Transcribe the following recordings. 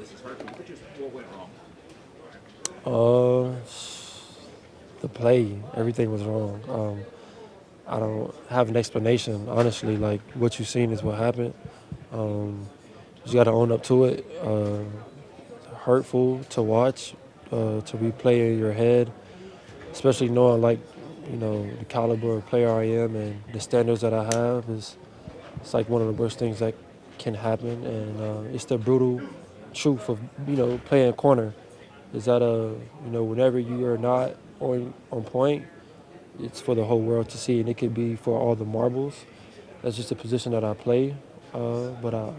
this is hard for you, but just what went wrong? Uh, the play, everything was wrong. I don't have an explanation, honestly. Like, what you've seen is what happened. Um, you got to own up to it. Hurtful to watch, to replay in your head, especially knowing, like, the caliber of player I am and the standards that I have is it's like one of the worst things that can happen. And it's the brutal truth of, playing corner. Is that, whenever you are not on point, it's for the whole world to see, and it could be for all the marbles. That's just a position that I play, but I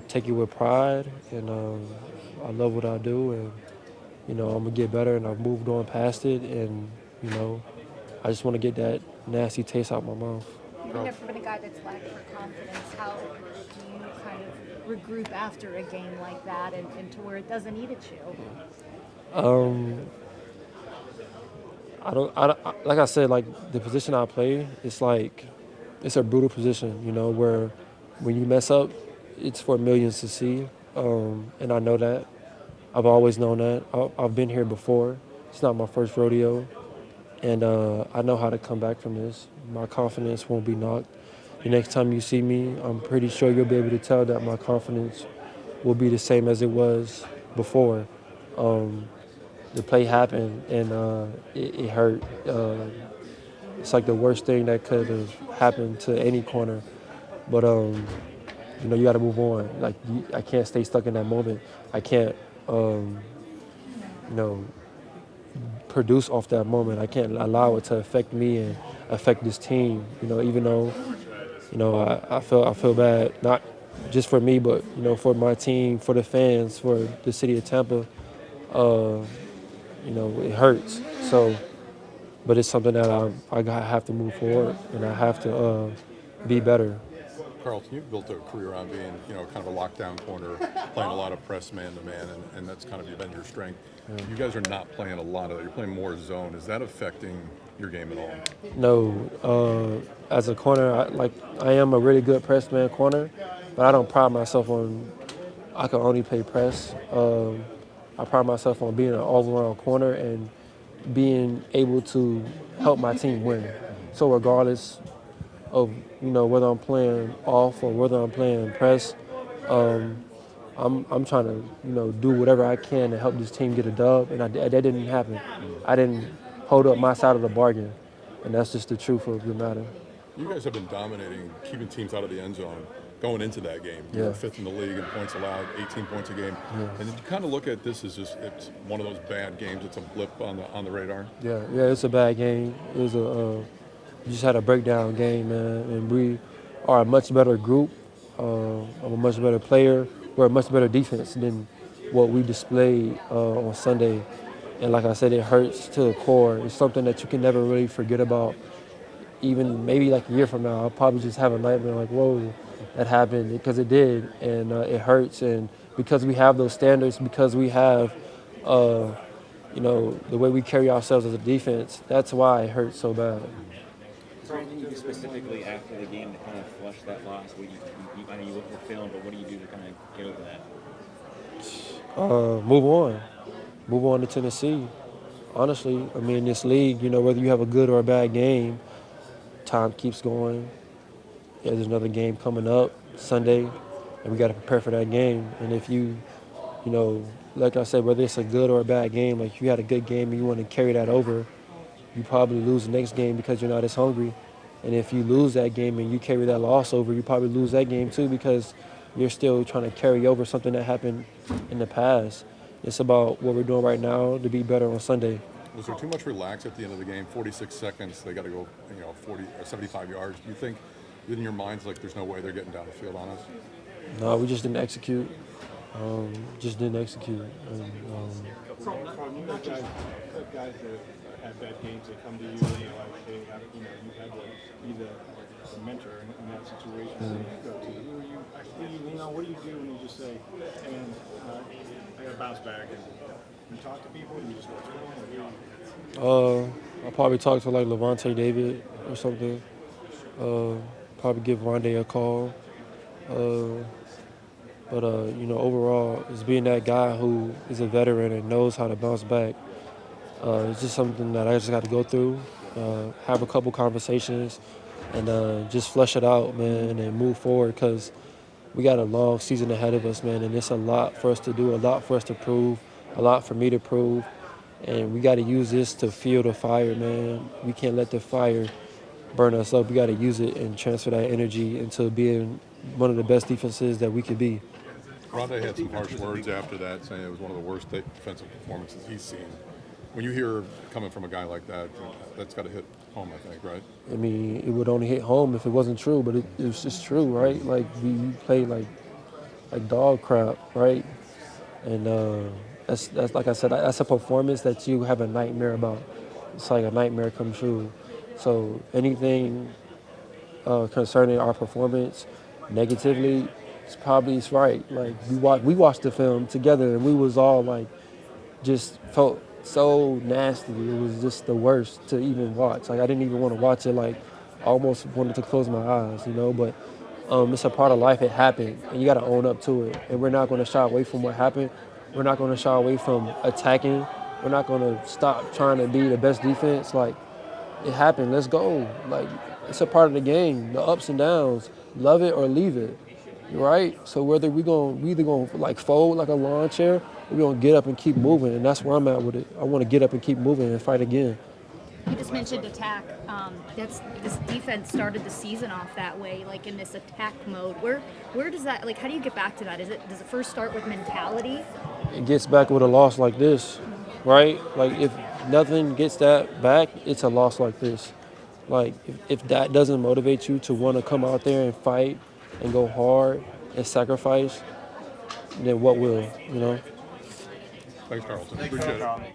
take it with pride, and I love what I do, and I'm gonna get better, and I've moved on past it, and you know, I just want to get that nasty taste out my mouth. You've never been a guy that's lacked for confidence. How do you kind of regroup after a game like that and to where it doesn't eat at you? Um, like I said, like the position I play, it's a brutal position, where when you mess up, it's for millions to see, and I know that. I've always known that. I've been here before. It's not my first rodeo, and I know how to come back from this. My confidence won't be knocked. The next time you see me, I'm pretty sure you'll be able to tell that my confidence will be the same as it was before. Um, the play happened, and it hurt. It's like the worst thing that could have happened to any corner. But you got to move on. Like I can't stay stuck in that moment. I can't, um, you know, produce off that moment. I can't allow it to affect me and affect this team. Even though I feel bad, not just for me, but for my team, for the fans, for the city of Tampa. Uh, it hurts. So, but it's something that have to move forward, and I have to be better. Carlton, you've built a career on being, kind of a lockdown corner, playing a lot of press man to man, and that's kind of been your strength. You guys are not playing a lot of that. You're playing more zone. Is that affecting your game at all? No, as a corner, I am a really good press man corner, but I don't pride myself on I can only play press. I pride myself on being an all-around corner and being able to help my team win. So regardless of whether I'm playing off or whether I'm playing press, um, I'm trying to do whatever I can to help this team get a dub, and that didn't happen. I didn't hold up my side of the bargain, and that's just the truth of the matter. You guys have been dominating, keeping teams out of the end zone going into that game. You Yeah. were fifth in the league in points allowed, 18 points a game. Yeah. And did you kind of look at this as just it's one of those bad games? It's a blip on the radar. Yeah, it's a bad game. It was we just had a breakdown game, man, and we are a much better group. I'm a much better player. We're a much better defense than what we displayed on Sunday. And like I said, it hurts to the core. It's something that you can never really forget about. Even maybe like a year from now, I'll probably just have a nightmare like, whoa, that happened, because it did, and it hurts. And because we have those standards, because we have, uh, the way we carry ourselves as a defense, that's why it hurts so bad. Is there anything you do specifically after the game to kind of flush that loss? I know you look for film, but what do you do to kind of get over that? Move on to Tennessee. Honestly, I mean, this league, whether you have a good or a bad game, time keeps going. Yeah, there's another game coming up Sunday, and we got to prepare for that game. And if you know, like I said, whether it's a good or a bad game, like if you had a good game and you want to carry that over, you probably lose the next game because you're not as hungry. And if you lose that game and you carry that loss over, you probably lose that game too because you're still trying to carry over something that happened in the past. It's about what we're doing right now to be better on Sunday. Was there too much relax at the end of the game? 46 seconds, they got to go, 40 or 75 yards. Do you think in your minds like there's no way they're getting down the field on us? No, we just didn't execute. Just didn't execute. And, You got guys that have bad games that come to you and they have, you have to be the mentor in that situation. So you go to who do you lean on? What do you do when you just say, and I got to bounce back and you talk to people and you just what's going on? I'll probably talk to like Levante David or something. Probably give Rondé a call. But overall, it's being that guy who is a veteran and knows how to bounce back. It's just something that I just got to go through, have a couple conversations, and just flesh it out, man, and move forward because we got a long season ahead of us, man, and it's a lot for us to do, a lot for us to prove, a lot for me to prove, and we got to use this to fuel the fire, man. We can't let the fire burn us up. We got to use it and transfer that energy into being one of the best defenses that we could be. Rondé had some harsh words after that, saying it was one of the worst defensive performances he's seen. When you hear coming from a guy like that, that's got to hit home, I think, right? I mean, it would only hit home if it wasn't true, but it was just true, right? Like, we played like dog crap, right? And that's like I said, that's a performance that you have a nightmare about. It's like a nightmare come true. So anything concerning our performance negatively, it's right. Like, we watched the film together, and we was all like, just felt so nasty. It was just the worst to even watch. Like, I didn't even want to watch it. Like, I almost wanted to close my eyes, But it's a part of life. It happened, and you got to own up to it. And we're not going to shy away from what happened. We're not going to shy away from attacking. We're not going to stop trying to be the best defense. Like, it happened. Let's go. Like, it's a part of the game. The ups and downs. Love it or leave it. Right? So whether we either gonna like fold like a lawn chair, or we're gonna get up and keep moving, and that's where I'm at with it. I want to get up and keep moving and fight again. You just mentioned attack. This defense started the season off that way, like in this attack mode. Where does that, like, how do you get back to that? Does it first start with mentality? It gets back with a loss like this, right? Like, if nothing gets that back, it's a loss like this. Like, if that doesn't motivate you to want to come out there and fight and go hard and sacrifice, then what will, Thanks, Carlton. Appreciate it.